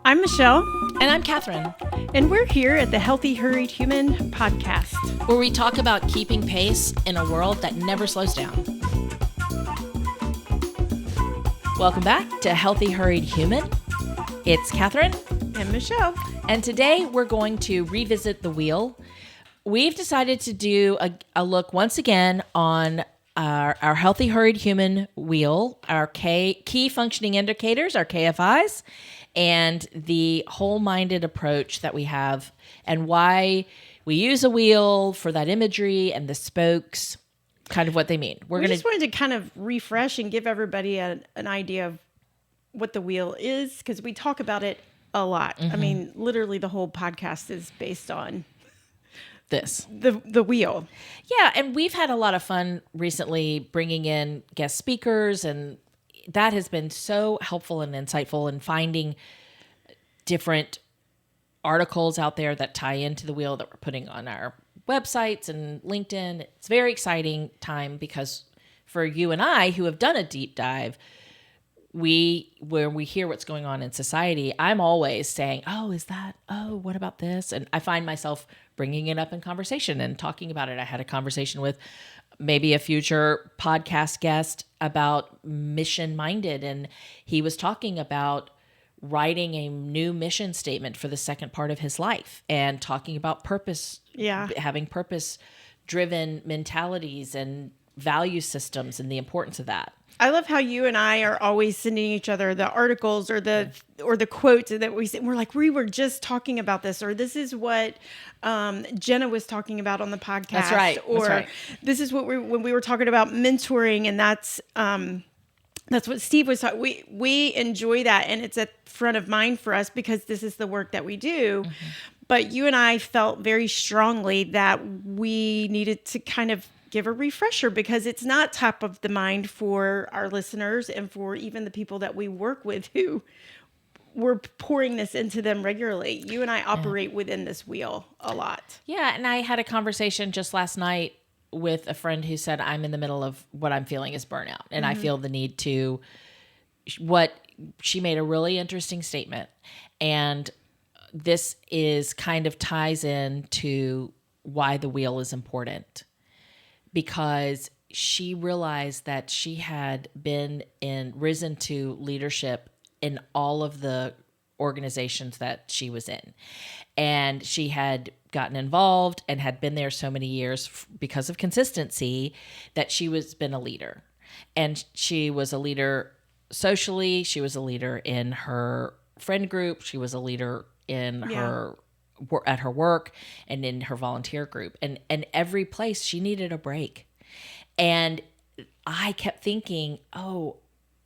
I'm Michelle, And I'm Katherine, and we're here at the Healthy Hurried Human podcast. where we talk about keeping pace in a world that never slows down. Welcome back to Healthy Hurried Human. It's Katherine, And Michelle. and today we're going to revisit the wheel. We've decided to do a look once again on our Healthy Hurried Human wheel, our key functioning indicators, our KFIs, and the whole-minded approach that we have and why we use a wheel for that imagery and the spokes, kind of what they mean. We just wanted to kind of refresh and give everybody an idea of what the wheel is, because we talk about it a lot. I mean, literally the whole podcast is based on this. the wheel. Yeah, and we've had a lot of fun recently bringing in guest speakers, and that has been so helpful and insightful in finding different articles out there that tie into the wheel that we're putting on our websites and LinkedIn. It's a very exciting time because for you and I who have done a deep dive, when we hear what's going on in society, I'm always saying, what about this? And I find myself bringing it up in conversation and talking about it. I had a conversation with maybe a future podcast guest about mission-minded, and he was talking about writing a new mission statement for the second part of his life and talking about purpose, having purpose-driven mentalities and value systems and the importance of that. I love how you and I are always sending each other the articles or the quotes that we say. We're like, we were just talking about this, or this is what Jenna was talking about on the podcast. That's right. Or this is what when we were talking about mentoring, and that's what Steve was talking. We enjoy that, and it's at front of mind for us because this is the work that we do. Mm-hmm. But you and I felt very strongly that we needed to kind of give a refresher because it's not top of the mind for our listeners and for even the people that we work with who we're pouring this into them regularly. You and I operate within this wheel a lot. Yeah. And I had a conversation just last night with a friend who said, I'm in the middle of what I'm feeling is burnout. And I feel the need to, she made a really interesting statement. And this is kind of ties into why the wheel is important. Because she realized that she had risen to leadership in all of the organizations that she was in. And she had gotten involved and had been there so many years because of consistency that she was been a leader. And she was a leader socially. She was a leader in her friend group. She was a leader in at her work and in her volunteer group, and every place she needed a break. And I kept thinking,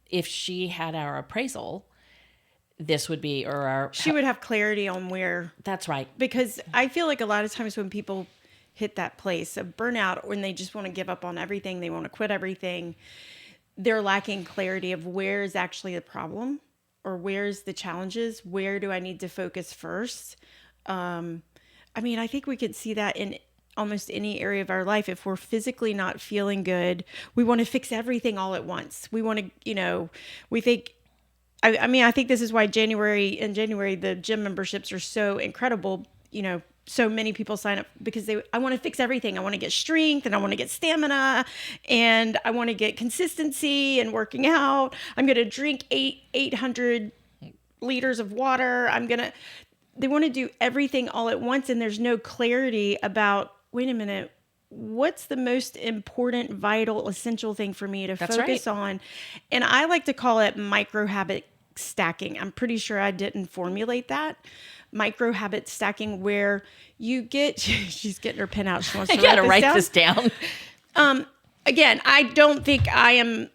if she had our appraisal, this would be, she would have clarity on where. That's right. Because I feel like a lot of times when people hit that place of burnout, when they just want to give up on everything, they want to quit everything, they're lacking clarity of where is actually the problem or where's the challenges, where do I need to focus first. I think we could see that in almost any area of our life. If we're physically not feeling good, we want to fix everything all at once. We want to, we think, I think this is why in January, the gym memberships are so incredible. So many people sign up because I want to fix everything. I want to get strength and I want to get stamina and I want to get consistency and working out. I'm going to drink 800 liters of water. They want to do everything all at once, and there's no clarity about, wait a minute, what's the most important, vital, essential thing for me to focus on? And I like to call it micro habit stacking. I'm pretty sure I didn't formulate that. Micro habit stacking, where you get, she's getting her pen out. She wants to write this down. Again, I don't think I am.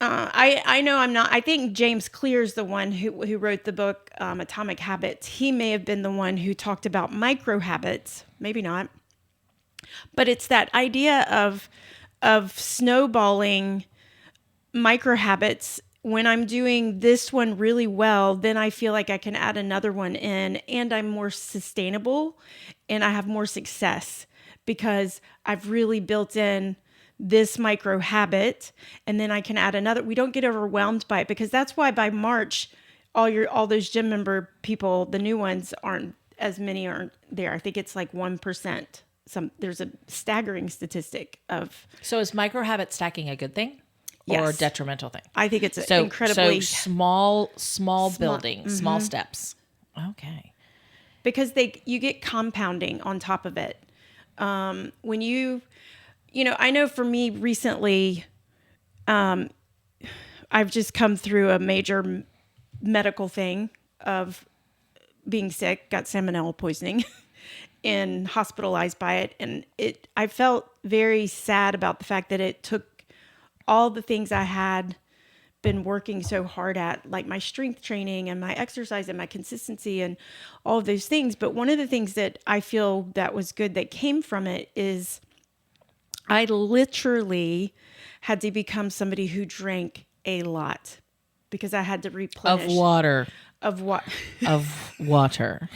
I know I'm not. I think James Clear's the one who wrote the book Atomic Habits. He may have been the one who talked about micro habits. Maybe not. But it's that idea of snowballing micro habits. When I'm doing this one really well, then I feel like I can add another one in, and I'm more sustainable and I have more success because I've really built in this micro habit, and then I can add another. We don't get overwhelmed by it because that's why by March, all those gym member people, the new ones aren't as many aren't there. I think it's like 1%. There's a staggering statistic of So is micro habit stacking a good thing or a Yes. detrimental thing? I think it's So incredibly small building, small steps. Okay. because you get compounding on top of it. When I know for me recently, I've just come through a major medical thing of being sick, got salmonella poisoning, and hospitalized by it. And I felt very sad about the fact that it took all the things I had been working so hard at, like my strength training and my exercise and my consistency and all of those things. But one of the things that I feel that was good that came from it is I literally had to become somebody who drank a lot because I had to replenish Of water. of what Of water.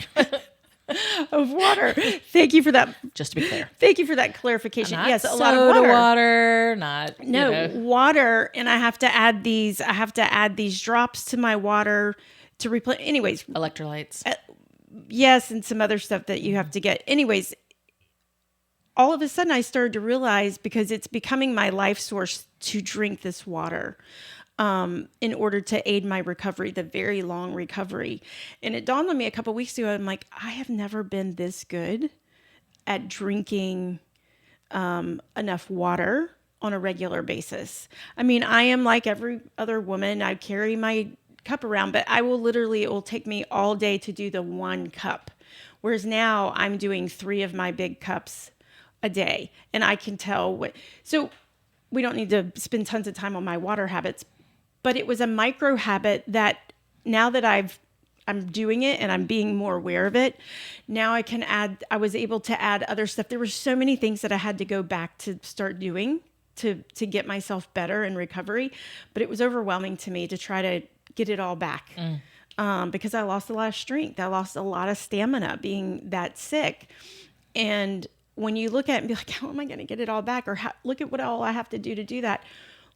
of water. Thank you for that. Just to be clear. Thank you for that clarification. Not Yes, a soda lot of water. Not No, water, and I have to add these. I have to add these drops to my water to replace. Anyways, electrolytes. yes, and some other stuff that you have to get. Anyways, all of a sudden I started to realize because it's becoming my life source to drink this water. In order to aid my recovery, the very long recovery. And it dawned on me a couple of weeks ago, I'm like, I have never been this good at drinking enough water on a regular basis. I mean, I am like every other woman. I carry my cup around, but it will take me all day to do the 1 cup. Whereas now I'm doing 3 of my big cups a day. And I can tell so we don't need to spend tons of time on my water habits, but it was a micro habit that now that I'm doing it and I'm being more aware of it, now I was able to add other stuff. There were so many things that I had to go back to start doing to get myself better in recovery, but it was overwhelming to me to try to get it all back. Because I lost a lot of strength. I lost a lot of stamina being that sick. And when you look at it and be like, how am I going to get it all back? Or look at what all I have to do that.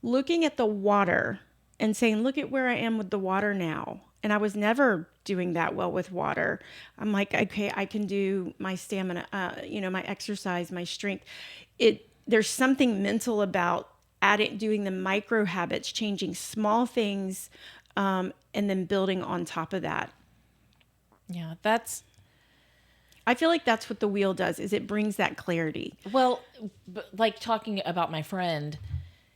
Looking at the water and saying, look at where I am with the water now. And I was never doing that well with water. I'm like, okay, I can do my stamina, my exercise, my strength. There's something mental about doing the micro habits, changing small things, and then building on top of that. Yeah, I feel like that's what the wheel does, is it brings that clarity. well, like talking about my friend.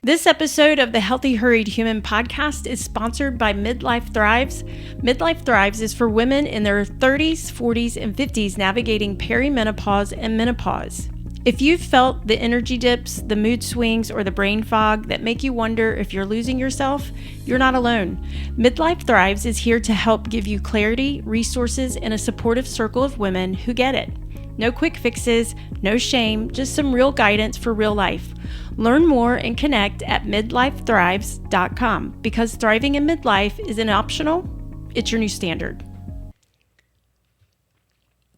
This episode of the Healthy Hurried Human podcast is sponsored by Midlife Thrives. Midlife Thrives is for women in their 30s, 40s, and 50s navigating perimenopause and menopause. If you've felt the energy dips, the mood swings, or the brain fog that make you wonder if you're losing yourself, you're not alone. Midlife Thrives is here to help give you clarity, resources, and a supportive circle of women who get it. No quick fixes, no shame, just some real guidance for real life. Learn more and connect at midlifethrives.com because thriving in midlife isn't optional, it's your new standard.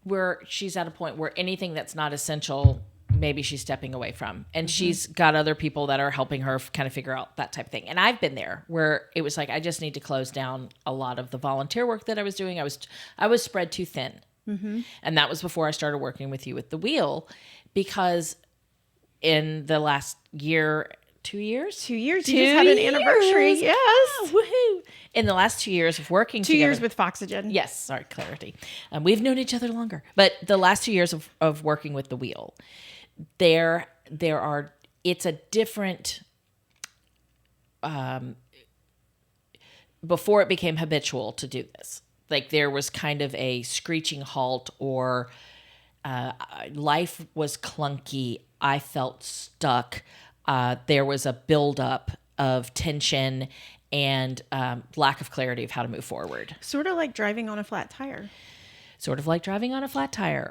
Where she's at a point where anything that's not essential, maybe she's stepping away from. And she's got other people that are helping her kind of figure out that type of thing. And I've been there where it was like, I just need to close down a lot of the volunteer work that I was doing. I was spread too thin. And that was before I started working with you with the wheel, because in the last year, 2 years? 2 years. You just had an anniversary. Yes. Oh, woohoo. In the last 2 years of working 2 together. years with Foxygen. Yes. Sorry, clarity. We've known each other longer. But the last 2 years of working with the wheel, it's a different, before it became habitual to do this. Like there was kind of a screeching halt, or life was clunky. I felt stuck. There was a buildup of tension and lack of clarity of how to move forward. Sort of like driving on a flat tire.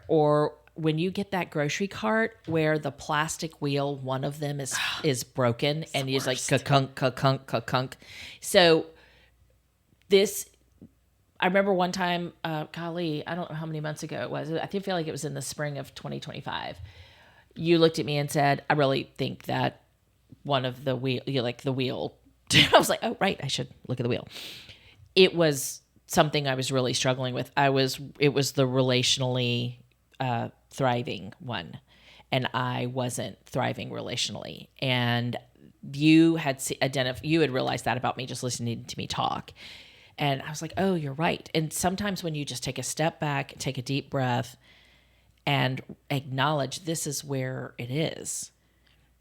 Or when you get that grocery cart where the plastic wheel, one of them is broken, and you're like ka-kunk, ka-kunk, ka-kunk. So I remember one time, golly, I don't know how many months ago it was. I feel like it was in the spring of 2025. You looked at me and said, I really think that one of the wheel, the wheel. I was like, oh, right, I should look at the wheel. It was something I was really struggling with. It was the relationally thriving one, and I wasn't thriving relationally. And you had you had realized that about me just listening to me talk. And I was like, oh, you're right. And sometimes when you just take a step back, take a deep breath, and acknowledge this is where it is,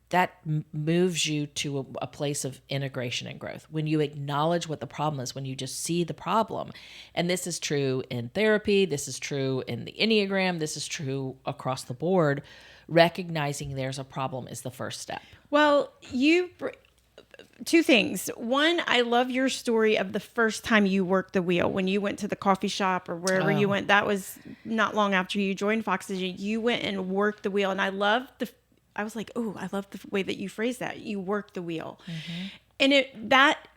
that moves you to a place of integration and growth. When you acknowledge what the problem is, when you just see the problem, and this is true in therapy, this is true in the Enneagram, this is true across the board, recognizing there's a problem is the first step. Well, two things. One, I love your story of the first time you worked the wheel when you went to the coffee shop or wherever you went. That was not long after you joined Foxygen. You went and worked the wheel, and I was like, oh, I love the way that you phrased that. You worked the wheel. Mm-hmm. And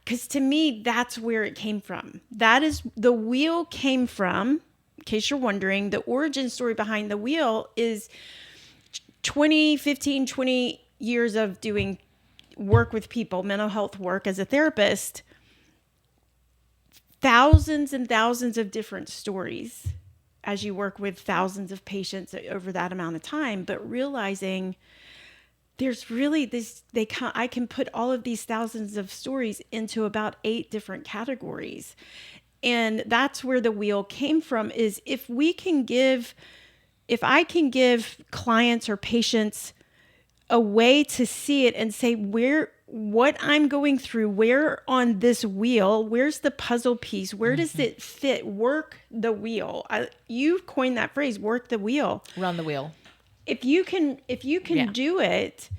because to me, that's where it came from. That is, the wheel came from, in case you're wondering, the origin story behind the wheel is 20 years of doing work with people, mental health work as a therapist, thousands and thousands of different stories as you work with thousands of patients over that amount of time, but realizing there's really I can put all of these thousands of stories into about 8 different categories. And that's where the wheel came from, is if I can give clients or patients a way to see it and say, what I'm going through, where on this wheel, where's the puzzle piece? Where does it fit? Work the wheel. You coined that phrase, work the wheel. Run the wheel. If you can do it,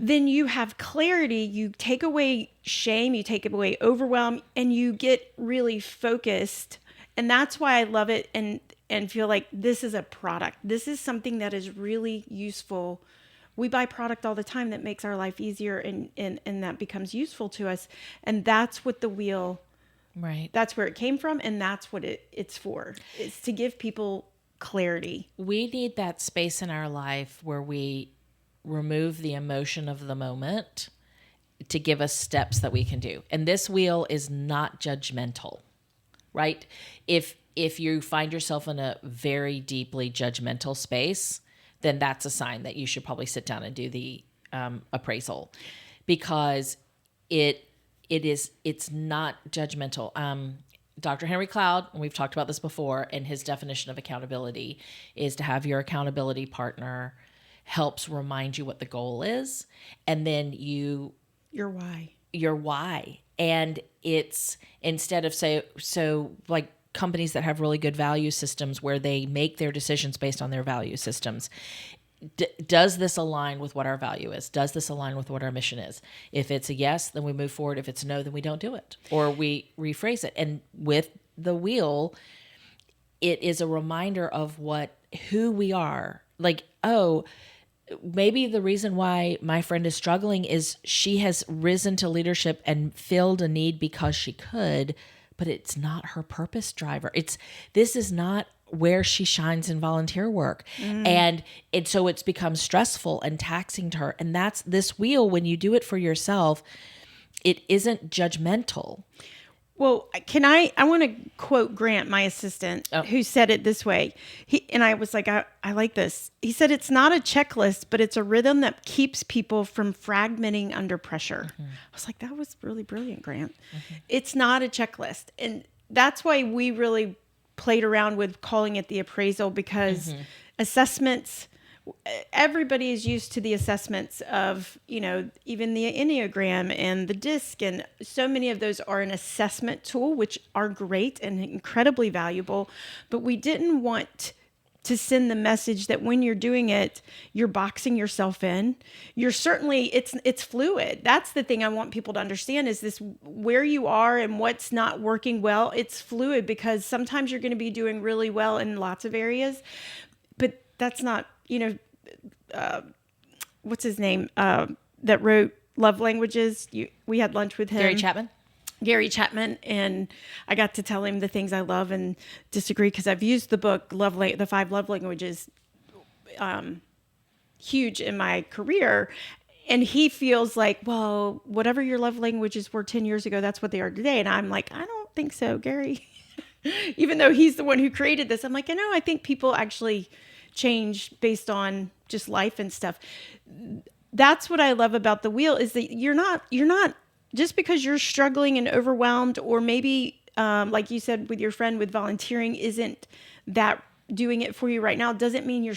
then you have clarity. You take away shame, you take away overwhelm, and you get really focused. And that's why I love it and feel like this is a product. This is something that is really useful. We buy product all the time that makes our life easier and that becomes useful to us. And that's what the wheel, right? That's where it came from. And that's what it's for. It's to give people clarity. We need that space in our life where we remove the emotion of the moment to give us steps that we can do. And this wheel is not judgmental, right? If you find yourself in a very deeply judgmental space, then that's a sign that you should probably sit down and do the appraisal, because it's not judgmental. Dr. Henry Cloud, and we've talked about this before, and his definition of accountability is to have your accountability partner helps remind you what the goal is, and then your why. And it's instead of so like companies that have really good value systems where they make their decisions based on their value systems. Does this align with what our value is? Does this align with what our mission is? If it's a yes, then we move forward. If it's a no, then we don't do it, or we rephrase it. And with the wheel, it is a reminder of who we are. Like, oh, maybe the reason why my friend is struggling is she has risen to leadership and filled a need because she could, but it's not her purpose driver. This is not where she shines in volunteer work. And so it's become stressful and taxing to her. And that's this wheel. When you do it for yourself, it isn't judgmental. Well, I want to quote Grant, my assistant, who said it this way. And I was like, I like this. He said, it's not a checklist, but it's a rhythm that keeps people from fragmenting under pressure. I was like, that was really brilliant, Grant. It's not a checklist. And that's why we really played around with calling it the appraisal, because assessments, everybody is used to the assessments of, even the Enneagram and the DISC, and so many of those are an assessment tool, which are great and incredibly valuable. But we didn't want to send the message that when you're doing it, you're boxing yourself in. You're certainly, it's fluid. That's the thing I want people to understand, is this, where you are and what's not working well. It's fluid, because sometimes you're going to be doing really well in lots of areas, but that's not, what's his name, that wrote Love Languages. We had lunch with him. Gary Chapman, and I got to tell him the things I love and disagree, because I've used the book The 5 Love Languages huge in my career, and he feels like, well, whatever your love languages were 10 years ago, that's what they are today. And I'm like, I don't think so, Gary. Even though he's the one who created this, I'm like, I think people actually change based on just life and stuff. That's what I love about the wheel is that you're not just because you're struggling and overwhelmed, or maybe like you said with your friend with volunteering, isn't that doing it for you right now, doesn't mean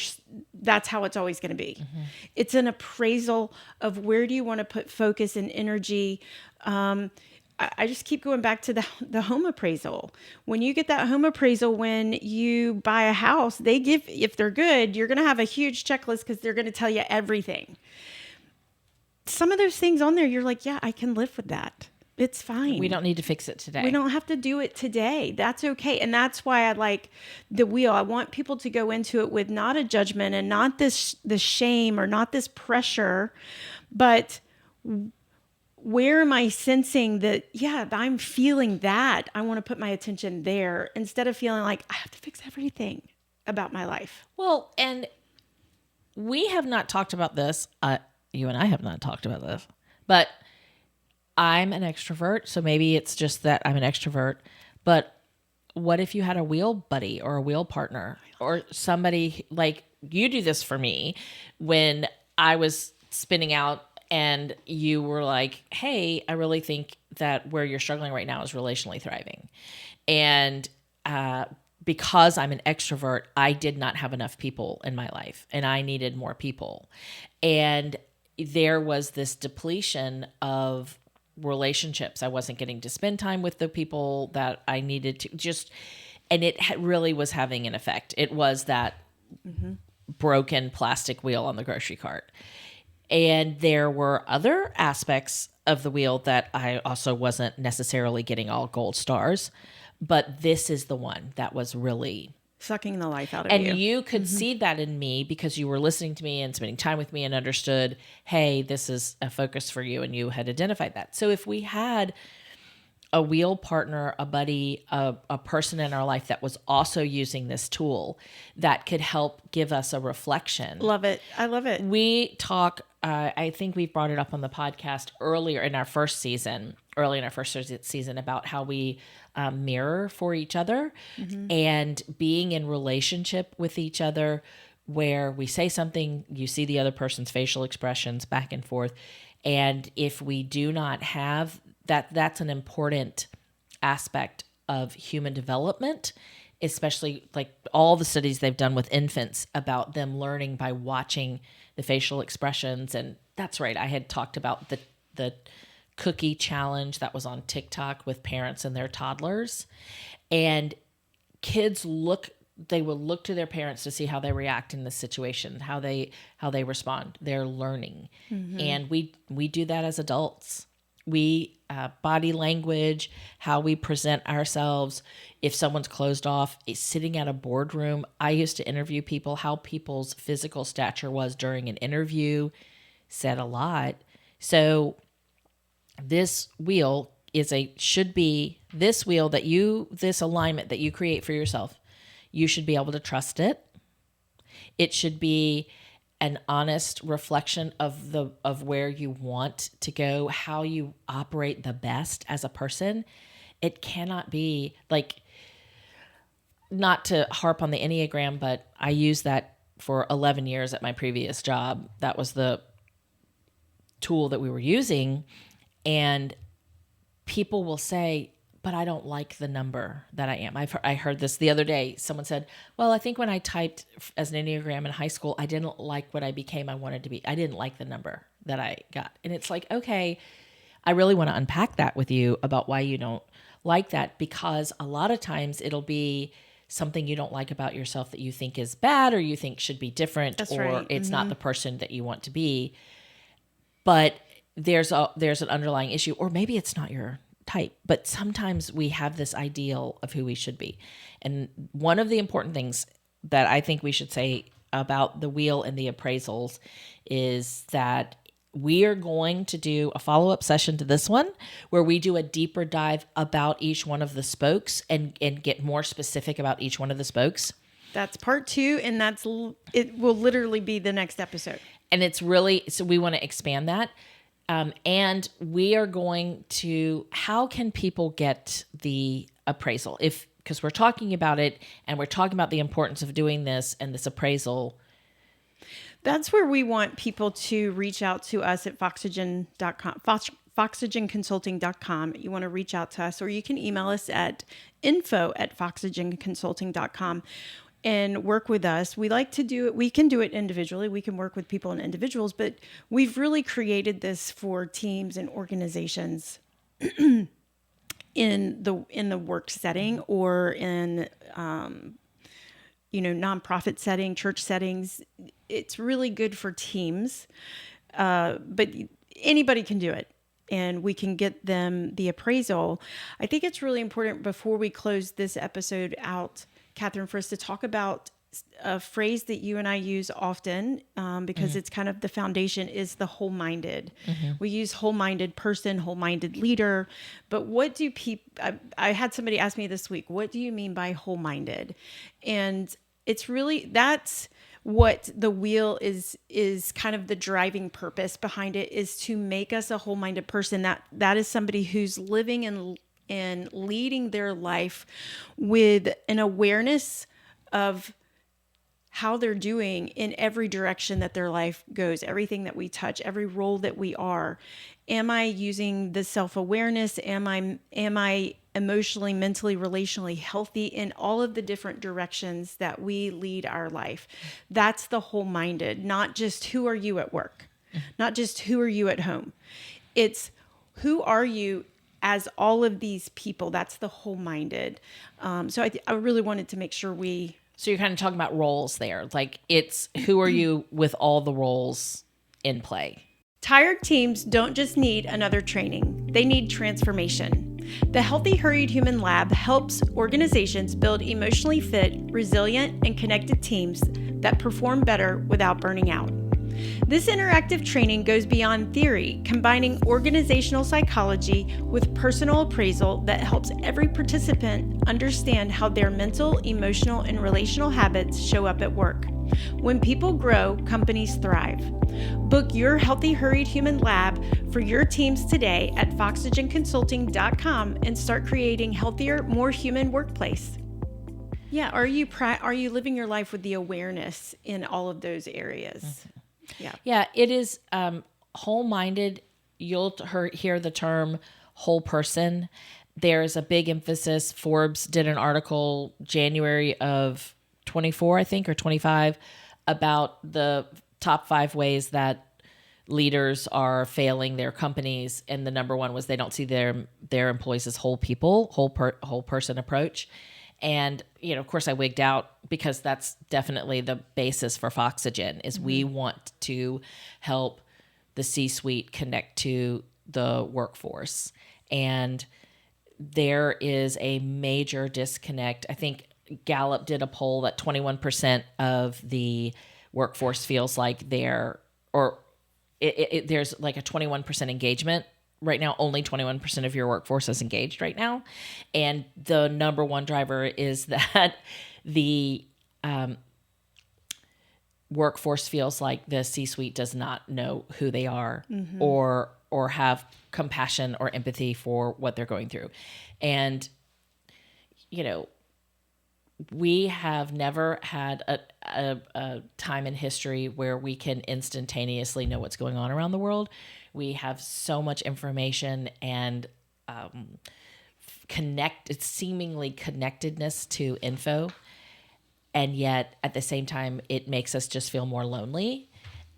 that's how it's always going to be. Mm-hmm. It's an appraisal of where do you want to put focus and energy. I just keep going back to the home appraisal. When you get that home appraisal, when you buy a house, they give, if they're good, you're going to have a huge checklist because they're going to tell you everything. Some of those things on there, you're like, yeah, I can live with that. It's fine. We don't need to fix it today. We don't have to do it today. That's okay. And that's why I like the wheel. I want people to go into it with not a judgment and not this shame or not this pressure, but where am I sensing that, yeah, I'm feeling that. I want to put my attention there instead of feeling like I have to fix everything about my life. Well, and we have not talked about this. You and I have not talked about this, but I'm an extrovert. So maybe it's just that I'm an extrovert. But what if you had a wheel buddy or a wheel partner or somebody like you do this for me when I was spinning out and you were like, hey, I really think that where you're struggling right now is relationally thriving. And because I'm an extrovert, I did not have enough people in my life and I needed more people. And there was this depletion of relationships. I wasn't getting to spend time with the people that I needed to just, and it really was having an effect. It was that broken plastic wheel on the grocery cart. And there were other aspects of the wheel that I also wasn't necessarily getting all gold stars, but this is the one that was really sucking the life out of you. And you could see that in me because you were listening to me and spending time with me and understood, hey, this is a focus for you. And you had identified that. So if we had a wheel partner, a buddy, a person in our life that was also using this tool that could help give us a reflection. Love it. I love it. We talk, I think we brought it up on the podcast early in our first season about how we mirror for each other and being in relationship with each other where we say something, you see the other person's facial expressions back and forth. And if we do not have that, that's an important aspect of human development, especially like all the studies they've done with infants about them learning by watching the facial expressions. And that's right. I had talked about the cookie challenge that was on TikTok with parents and their toddlers, and kids they will look to their parents to see how they react in this situation, how they respond. They're learning. And we do that as adults. We body language, how we present ourselves. If someone's closed off, sitting at a boardroom, I used to interview people, how people's physical stature was during an interview said a lot. So this wheel this alignment that you create for yourself, you should be able to trust it. It should be an honest reflection of where you want to go, how you operate the best as a person. It cannot be like, not to harp on the Enneagram, but I used that for 11 years at my previous job. That was the tool that we were using. And people will say, but I don't like the number that I am. I heard this the other day. Someone said, well, I think when I typed as an Enneagram in high school, I didn't like what I became. I wanted to be. I didn't like the number that I got. And it's like, okay, I really want to unpack that with you about why you don't like that, because a lot of times it'll be something you don't like about yourself that you think is bad or you think should be different. That's or right. It's not the person that you want to be. But there's an underlying issue, or maybe it's not your type, but sometimes we have this ideal of who we should be. And one of the important things that I think we should say about the wheel and the appraisals is that we are going to do a follow-up session to this one where we do a deeper dive about each one of the spokes and get more specific about each one of the spokes. That's part 2, and it will literally be the next episode. And it's really, so we want to expand that. And we are going to, how can people get the appraisal? because we're talking about it and we're talking about the importance of doing this and this appraisal. That's where we want people to reach out to us at foxygen.com, foxygenconsulting.com. You want to reach out to us, or you can email us at info@foxygenconsulting.com and work with us. We like to do it. We can do it individually. We can work with people and individuals, but we've really created this for teams and organizations in the work setting or in nonprofit setting, church settings. It's really good for teams, but anybody can do it, and we can get them the appraisal. I think it's really important before we close this episode out, Katherine, for us to talk about a phrase that you and I use often, because it's kind of the foundation, is the whole-minded. We use whole-minded person, whole-minded leader, but what do people, I had somebody ask me this week, what do you mean by whole-minded? And it's really, that's what the wheel is kind of the driving purpose behind it, is to make us a whole-minded person. That is somebody who's living and leading their life with an awareness of how they're doing in every direction that their life goes, everything that we touch, every role that we are. Am I using the self-awareness? Am I emotionally, mentally, relationally healthy in all of the different directions that we lead our life? That's the whole-minded, not just who are you at work, not just who are you at home. It's who are you as all of these people. That's the whole-minded. So I really wanted to make sure So you're kind of talking about roles there. Like, it's who are you with all the roles in play? Tired teams don't just need another training, they need transformation. The Healthy Hurried Human Lab helps organizations build emotionally fit, resilient, and connected teams that perform better without burning out. This interactive training goes beyond theory, combining organizational psychology with personal appraisal that helps every participant understand how their mental, emotional, and relational habits show up at work. When people grow, companies thrive. Book your Healthy Hurried Human Lab for your teams today at foxygenconsulting.com and start creating healthier, more human workplace. Yeah, are you living your life with the awareness in all of those areas? Yeah, it is whole-minded. You'll hear the term whole person. There's a big emphasis. Forbes did an article January of 24, I think, or 25, about the top 5 ways that leaders are failing their companies, and the number one was they don't see their employees as whole people, whole person approach. And, of course I wigged out, because that's definitely the basis for Foxygen, is we want to help the C-suite connect to the workforce. And there is a major disconnect. I think Gallup did a poll that 21% of the workforce feels like there's like a 21% engagement. Right now, only 21% of your workforce is engaged right now. And the number one driver is that the workforce feels like the C-suite does not know who they are, or have compassion or empathy for what they're going through. And, we have never had a time in history where we can instantaneously know what's going on around the world. We have so much information and seemingly connectedness to info. And yet at the same time, it makes us just feel more lonely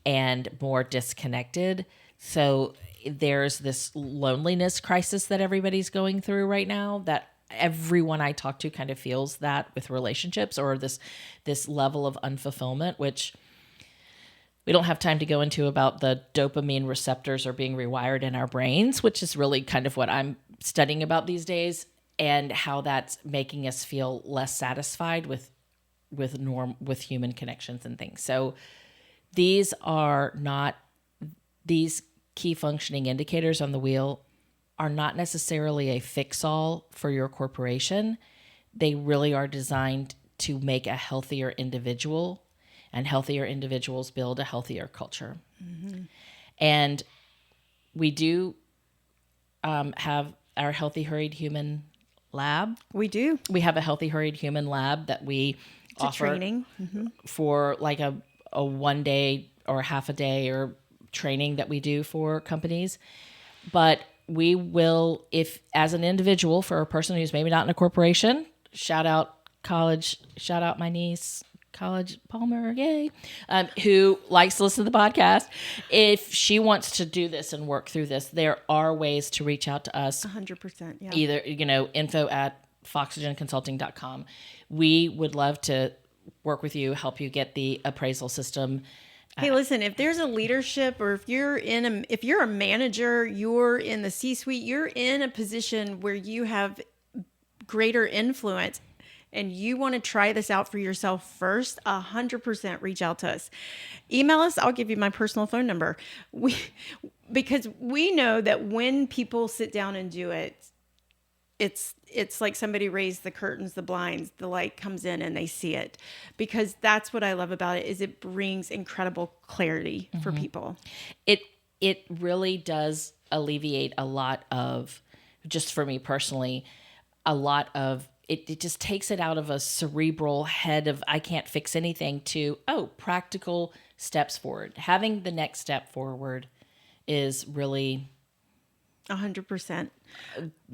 and more disconnected. So there's this loneliness crisis that everybody's going through right now, that everyone I talk to kind of feels that with relationships, or this level of unfulfillment, which we don't have time to go into about the dopamine receptors are being rewired in our brains, which is really kind of what I'm studying about these days, and how that's making us feel less satisfied with human connections and things. So these key functioning indicators on the wheel are not necessarily a fix-all for your corporation. They really are designed to make a healthier individual, and healthier individuals build a healthier culture. And we do have our Healthy Hurried Human lab. We do. We have a Healthy Hurried Human lab that we It's a offer training. for like a 1 day or half a day or training that we do for companies. But we will, if as an individual, for a person who's maybe not in a corporation, shout out college, shout out my niece, College Palmer, yay, who likes to listen to the podcast. If she wants to do this and work through this, there are ways to reach out to us. 100%. Yeah. Either, info@foxygenconsulting.com. We would love to work with you, help you get the appraisal system. Hey, listen, if there's a leadership, or if you're a manager, you're in the C-suite, you're in a position where you have greater influence and you want to try this out for yourself first, 100% reach out to us. Email us. I'll give you my personal phone number. Because we know that when people sit down and do it, it's like somebody raised the curtains, the blinds, the light comes in and they see it. Because that's what I love about it, is it brings incredible clarity for people. It really does alleviate a lot of, just for me personally, a lot of, it just takes it out of a cerebral head of I can't fix anything to, practical steps forward. Having the next step forward is really 100%.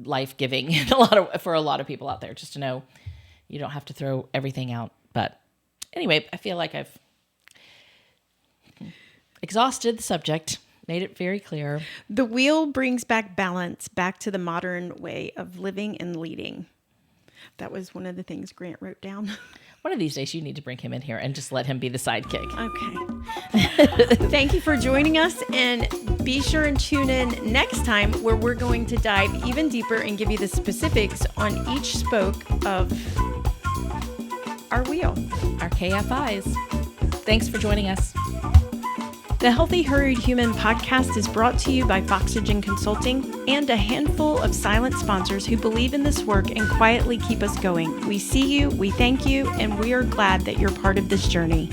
life-giving for a lot of people out there, just to know you don't have to throw everything out. But anyway, I feel like I've exhausted the subject, made it very clear. The wheel brings back balance, back to the modern way of living and leading. That was one of the things Grant wrote down. One of these days you need to bring him in here and just let him be the sidekick. Okay. Thank you for joining us, and be sure and tune in next time, where we're going to dive even deeper and give you the specifics on each spoke of our wheel. Our KFIs. Thanks for joining us. The Healthy Hurried Human podcast is brought to you by Foxygen Consulting and a handful of silent sponsors who believe in this work and quietly keep us going. We see you, we thank you, and we are glad that you're part of this journey.